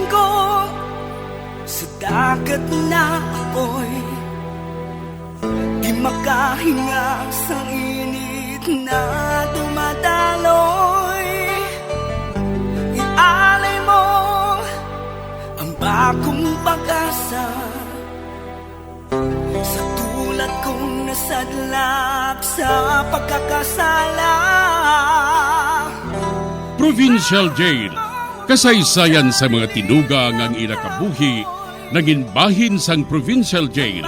Bilang ko sa dagat na apoy, di makahinga sa init na dumadaloy. Ialay mo ang bagong pag-asa sa tulad kong nasadlak sa pagkakasala. Provincial Jail, kasaysayan sa mga tinugang ang ilakabuhi, naging bahin sang Provincial Jail.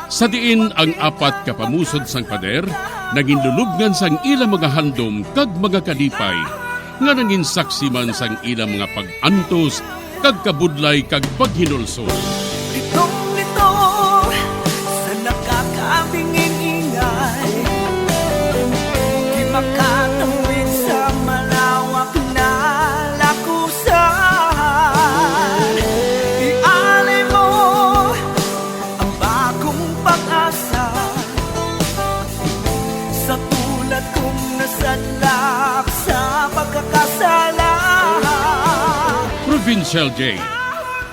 Sa diin ang apat kapamusod sang pader, naging lulubngan sang ilang mga handom kag mga kalipay, nga naging saksi man sang ilang mga pag-antos, kag kabudlay kag paghinulsol. Litong-lito sa nakakabingin ingay, di makatawid sa malawak na lakusan. Ialay mo ang bagong pag-asa sa tulad kong nasadlak sa pagkakasala. Provincial Jail,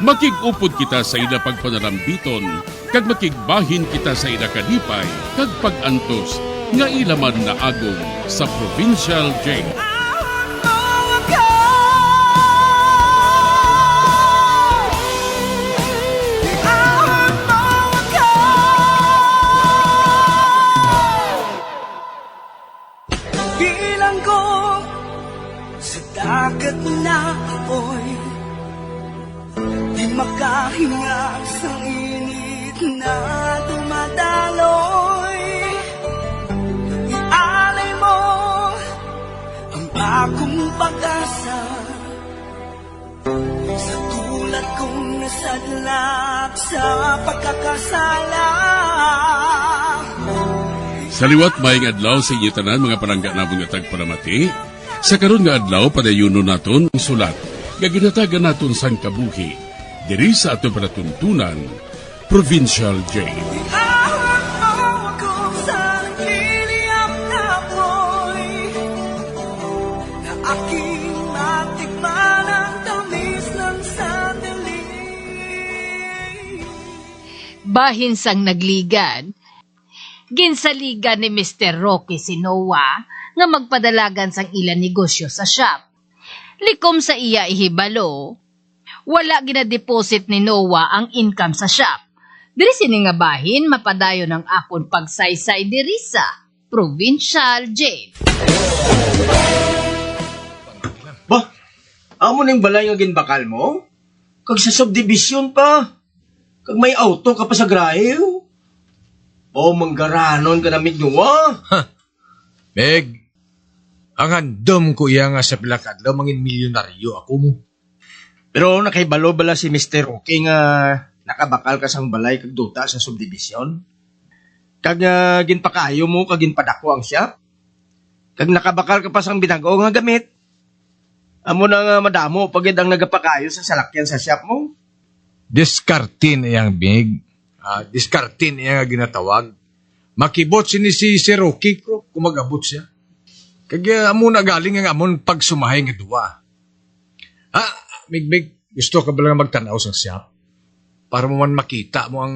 makig-upod kita sa ila pagpanarambiton, kag makigbahin kita sa ila kalipay, kag pag-antos, nga ilaman na agong sa Provincial Jail. Bilang ko sa dagat na apoy, di makahinga sa init na dumadaloy. Ialay mo ang bagong pag-asa sa tulad kong nasadlak sa pagkakasala. Sa liwat maing adlaw sa inyo tanan mga palangga na mga tagparamati, sa karon nga adlaw padayuno naton ang sulat, nga ginatagan naton sang kabuhi, diri sa aton panatuntunan, Provincial Jail. Ahon mo ako sa nagliliyap na apoy, na aking matikman ang tamis ng sandali. Bahin sang nagligan, ginsaligan ni Mr. Rocky si Noah nga magpadalagan sang ilang negosyo sa shop. Likom sa iya ihibalo, wala gina-deposit ni Noah ang income sa shop. Diri sini nga bahin mapadayon ang akon pagsaysay diri sa Provincial Jail. Bah, amo ning balay nga ginbakal mo? Kag sa subdivision pa. Kag may auto ka pa sa grahe. O manggaranon ka na mignuwa. Meg, ang handom ko iya nga sa pilakadlaw mangin milyonaryo ako mo. Pero nakaibalo bala si Mr. Rocky nga nakabakal ka sang balay kag duta sa subdivision. Kag ginpakayo mo kag ginpadako ang shop. Kag nakabakal ka pa sang binago nga gamit. Amo na nga madamo pagid ang nagapakayo sa salakyan sa shop mo. Diskartin iyang big. Diskartin iya nga ginatawag. Makibot sini si Rocky ko kung mag-abot siya. Kaya amo na galing ang amon pagsumahay nga duwa. Mig, gusto ka ba lang magtanaw sa shop? Para mo man makita mo ang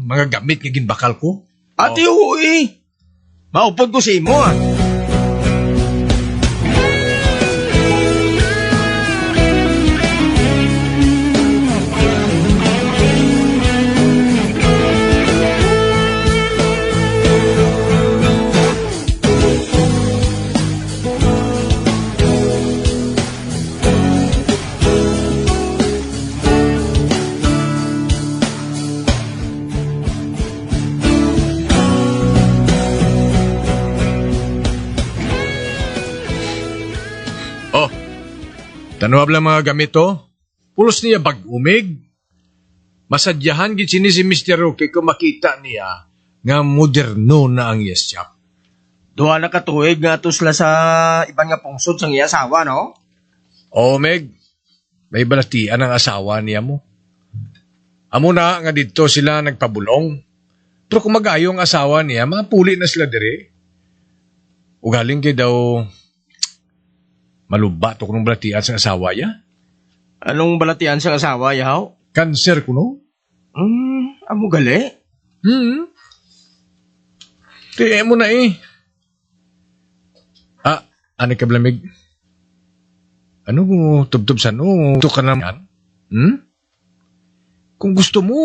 mga gamit nga ginbakal ko? Ate, uwi. Maupod ko sa imo, Tanuab lang mga gamit to. Pulos niya bag-umig. Masadyahan gid sini si Mr. Rocky kung makita niya nga moderno na ang yes shop. Duha na katuig nga to sila sa ibang nga pungsod sang iya asawa, no? O Meg, may balatian ang asawa niya mo. Amo na nga dito sila nagpabulong. Pero kung mag-ayo ang asawa niya, mga puli na sila dire. Ugaling kay daw maluba to kung balatian sa asawa niya. Anong balatian sa asawa, yaw? Cancer ko, no? Amo gali? Tiye mo na eh. Ani ka blamig? Ano mo, tubtob sa no? Ito ka naman? Kung gusto mo,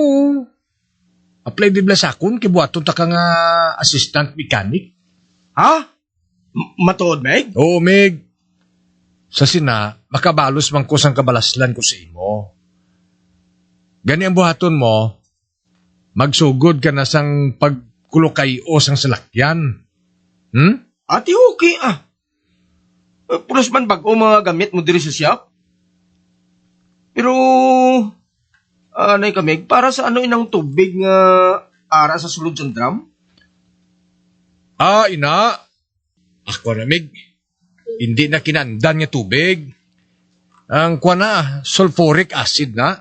apply di bla sakon, kibuaton ta ka nga assistant mechanic. Ha? Matuod, Meg? Oo, Meg. Sa sina, makabalos man ko sang kabalaslan ko sa imo. Gani ang buhaton mo, magsugod ka na sang pagkulokay o sang salakyan. Ati okay Pulos man bago mga gamit mo diri sa shop. Pero, anay ka, Meg, para sa ano inang tubig nga ara sa sulod sa drum? Ina. Ako na, Meg. Hindi na kinandan nga tubig. Ang kuha na, sulfuric acid na.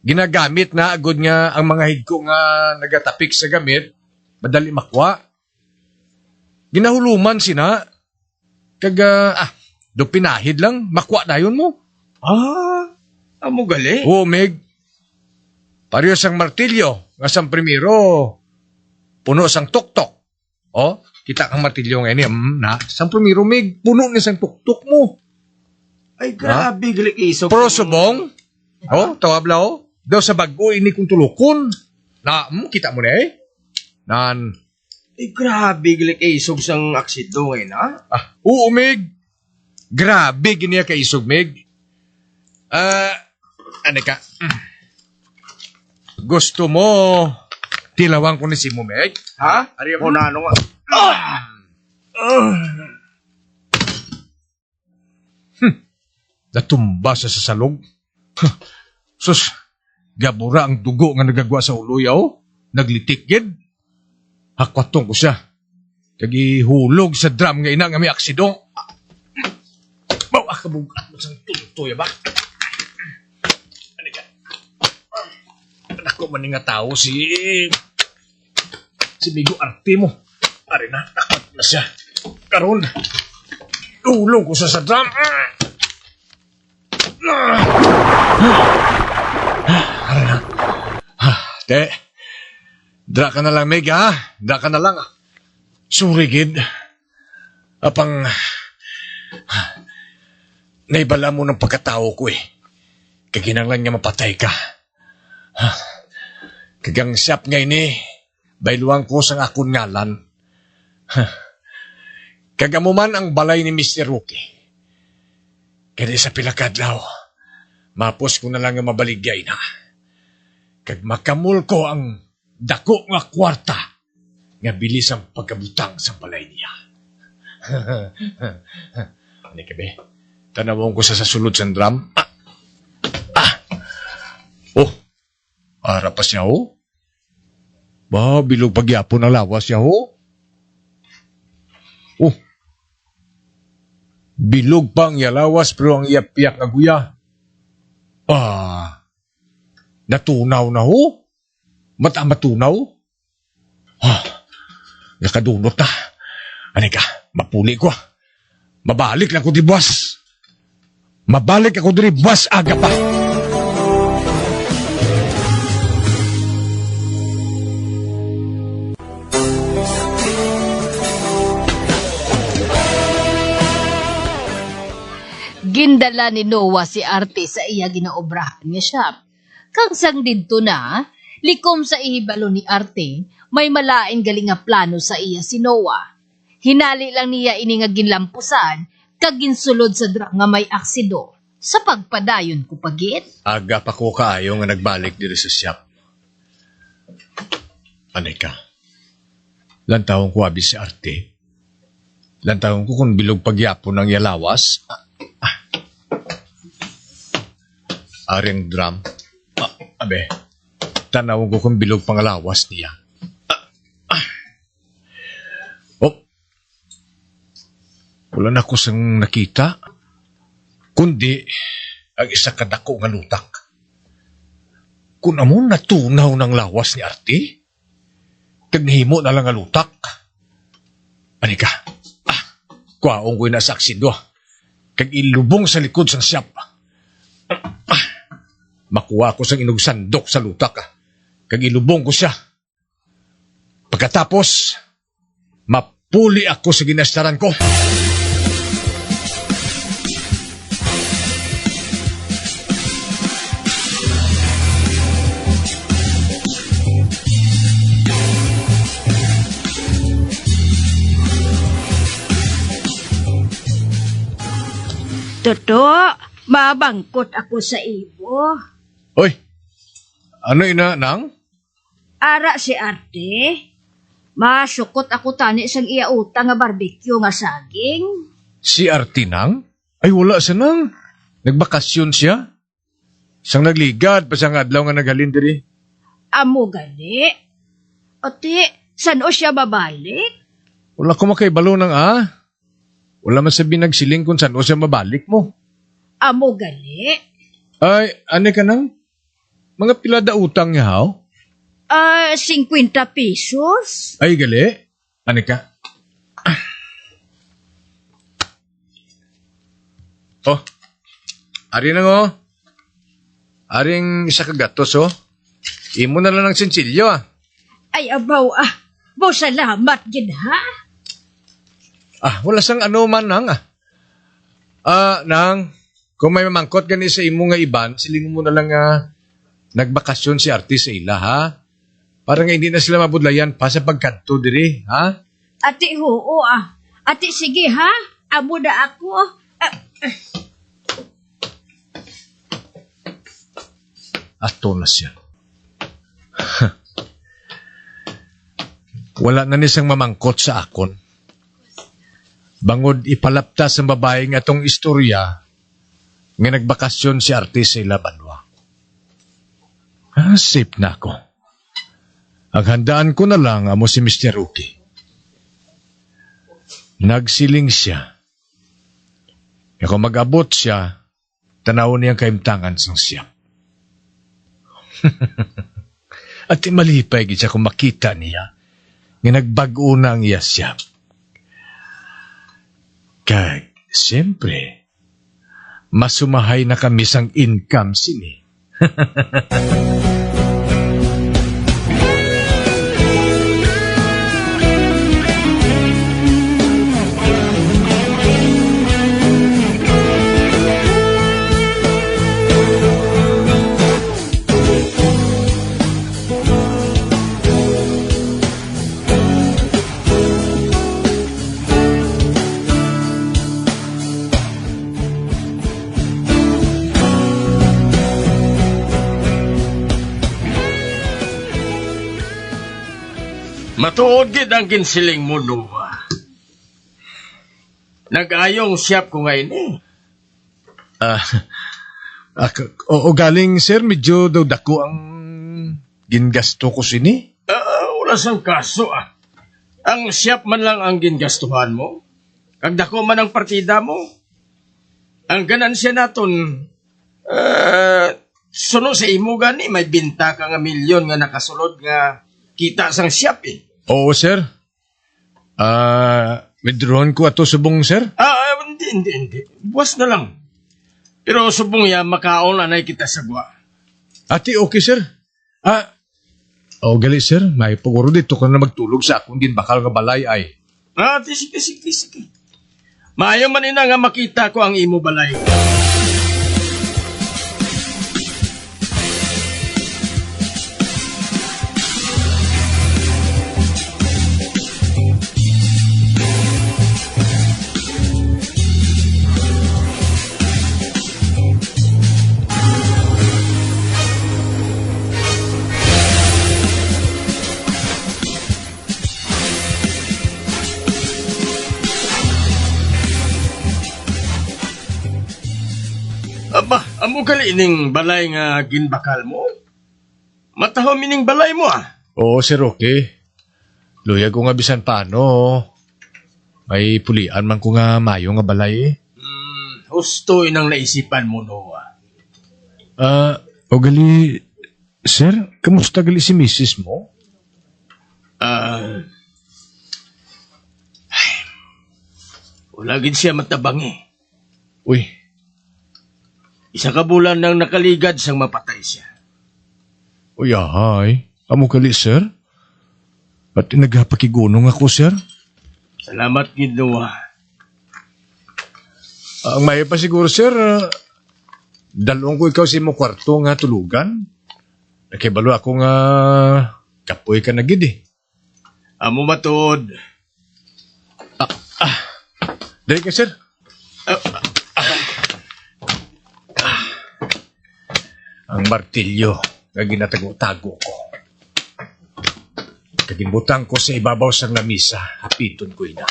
Ginagamit na agad nga ang mga higko nga nagatapik sa gamit, madali makwa. Ginahuluman sina. Do pinahid lang, makwa na yun mo. Amo gali? Oo, Meg. Pareho sang martilyo, nga sang primero, puno sang tuktok. Kita kang martilyo ngayon, sang primero, Meg, puno na sang tuktok mo. Ay, grabe, gali isog. Pero subong, tawabla daw sa bago, ini kong tulukon. Kita mo na eh. Ay, grabe, gali isog sang aksido ngayon, ha? Oo, Meg. Grabe, giniya ka isog, Meg. Ano ka? Gusto mo, tilawang ko ni si mo, Meg? Ha? Ari O na, ano nga? Natumba sa sasalog. Sus, gabura ang dugo nga nagagwa sa uloy, naglitik gid. Hakwatong ko siya. Kagihulog sa drum nga ina nga may aksidong. Kabugat mo sang tuloy ba? Ano ka? Ako man nga tao si Migo Arte mo. Ari na, takot na siya. Karon, hulog ko sa drum. Ari na. Te, dra ka na lang, Meg, ha? Dra ka na lang. Sorry, gid. Apang... Naibala mo ng pagkatao ko eh. Kaginanglan nga mapatay ka. Kagang siyap nga ini, bailuang ko sang akon ngalan. Kagamo man ang balay ni Mr. Rookie. Kaya sa pilakadlaw, mapos ko na lang nga mabaligay na. Kag makamul ko ang dako nga kwarta nga bilis ang pagkabutang sa balay niya. Ano ka be? Tanawang ko sa sulod sa drum. Para pa siya, bilog pagyapon ang lawas siya, bilog pa ang yalawas pero ang iyak-iyak na guya. Natunaw na, matunaw. Nakadunot na. Ano ka, mapuli ko. Mabalik lang ko di buwas. Mabalik ako diri buwas aga pa. Gindala ni Noah si Arte sa iya ginaobrahan nga shop. Kang sang didto na, likom sa ihibalo ni Arte, may malain galing nga plano sa iya si Noah. Hinali lang niya ini nga ginlampusan, kag ginsulod sa dra nga may aksido. Sa pagpadayon ko pagit. Aga pa ko kaayo nga nagbalik diri sa shop. Anay ka? Lantawon ko abi si Arte. Lantawon ko kung bilog pagyapon ng yalawas. Aring drum. Abe, tanawon ko kung bilog pangalawas niya. Wala na ko sang nakita. Kundi, ang isa kadako nga lutak. Kung amon natunaw ng lawas ni Arte, kagnihimo na lang nga lutak. Ani ka? Kuwaong ko'y nasa aksido. Kag ilubong sa likod sang siyap. makuha ko sang inog sandok sa lutak kag ilubong ko siya. Pagkatapos, mapuli ako sa ginastaran ko. Toto, mabangkot ako sa ibo. Hoy, ano ina, nang? Ara si Arte. Masukot ako tani sang iya utang nga barbecue nga saging. Si Artinang? Ay, wala siya nang. Nagbakasyon siya. Sang nagligad pa siyang adlaw nga naghalin diri. Amo gali. Ate, saan o siya babalik? Wala ko makaibalo nang Wala man sabi nagsiling kung saan o siya mabalik mo. Amo gali. Ay, ane ka nang? Mga pilada utang niya, haw? 50 pesos? Ay, gali. Ane ka? Oh, ari nang Aring isa kagatos, Imo na lang ng sinsilyo, Ay, abaw Bo, salamat gid ha. Wala sang ano man, nang, nang, kung may mamangkot gani sa imo nga iban, siling mo na lang nagbakasyon si Arte sa ila, ha? Para nga hindi na sila mabudlayan pa sa pagkanto diri, ha? Ate, oo Ate, sige ha. Amo na ako. Ato na siya. Wala na nisang mamangkot sa akon. Bangod ipalapta sa babae nga tong istorya nga nagbakasyon si Arte sa ila banwa. Safe na ako. Ang handaan ko na lang amo si Mr. Rookie. Nagsiling siya. Kung mag-abot siya, tanaw niyang kaimtangan sang siya. At malipay siya kung makita niya nga nagbago na ang iya siya. Kag, siyempre, masumahay na kami sang income sini. Matuod gid ang ginsiling mo, Noah. Nag-ayong siyap ko ngayon O galing, sir, medyo daw dako ang gingasto ko sini. Wala sang kaso Ang siyap man lang ang gingastuhan mo. Kag dako man ang partida mo. Ang ganansya naton, suno sa imo gani, may binta ka nga milyon nga nakasulod nga kita sang siyap Oo, sir. Withdrawn ko ato subong, sir. Hindi. Buwas na lang. Pero subong ya, makaon anay kita sa gwa. Ati, okay, sir. Gali, sir. May paguro dito ka na magtulog sa akong din bakal nga balay ay. Sige. Maayo man ina nga makita ko ang imo balay. Aba, amo gali ining balay nga ginbakal mo? Mataho mining balay mo Oo, sir, okay. Luya ko nga bisan paano. May pulian man ko nga mayo nga balay Husto inang naisipan mo, Noah. Gali, sir, kamusta gali si misis mo? Wala gid siya matabang Uy, Isa ka bulan nang nakaligad sang mapatay siya. Uyahay, amo kali, sir. At nagpakigunong ako, sir. Salamat, Ginoo. Ang may pa siguro, sir, dalawang ko ikaw sa imong kwarto nga tulugan. Nakibalo ako nga kapoy ka na gid eh. Amo matod. Dahil ka, sir. Ang martilyo nga ginatago-tago ko. Kagibutang ko sa ibabaw sang lamisa, hapiton ko ina.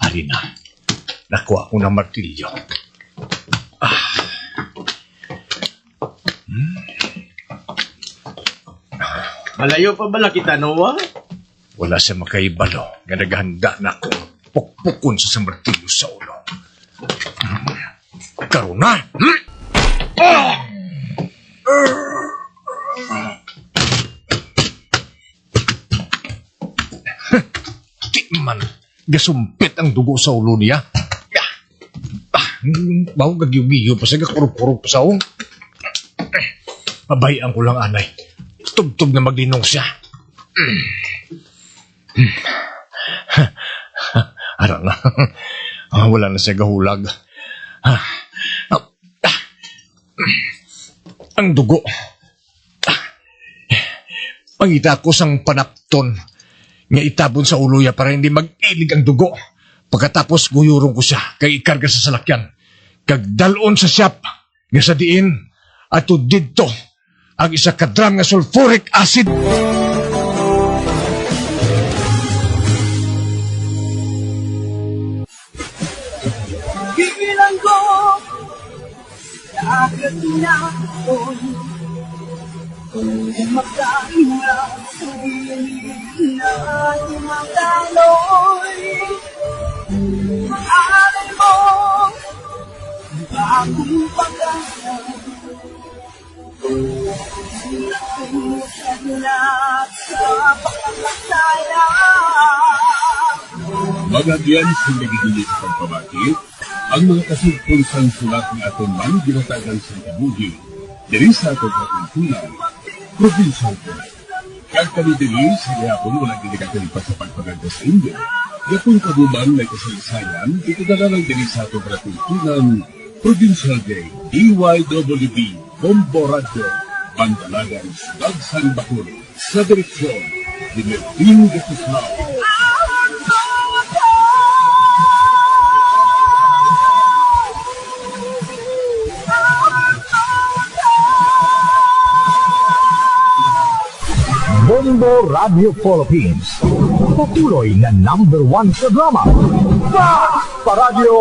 Ari na. Nakuha ko ng martilyo. Malayo pa bala kita, Noah? Wala sa makaibalo nga naghanda na ako pukpukon sa martilyo sa ulo. Karoon na! Di man, gasumpit ang dugo sa ulo niya. Bago gagiyo-giyo pa sa gakurog-kurog pa sa ulo. Pabayaan ko lang, anay. Tubtub na maglinong siya. Ara na. Wala na siya gahulag. Ang dugo. Pangita ko sang panapton nga itabon sa ulo niya para hindi mag-ilig ang dugo. Pagkatapos guyurong ko siya kay ikarga sa salakyan. Kagdalon sa siyap nga sa diin ato didto ang isa ka drum nga sulfuric acid. Bibilang ko sa agad na ako'y kung magkahinga sa dilim na ating magdaloy. Alay mo bagong pagkasa sa pagkakasaya. Magagyan sa nagigilit sa pabakit, ang mga kasugpon sang sulat ng aton man ginatagan sa kabuhi, diri sa aton katuntunan, provincial ko. Kag kami diri sa gihapon wala ginagaling pa sa pagpaganda sa India. Yapon kaguman may kasaysayan, itadala lang diri sa aton katuntunan, Provincial Day, DYWB, Combo Radio, Bandalagan, Dagsang Bakul, sa direksyon, ni Melvin Gatuslao. Bombo Radio Philippines. Patuloy na #1 sa drama. Pa Radio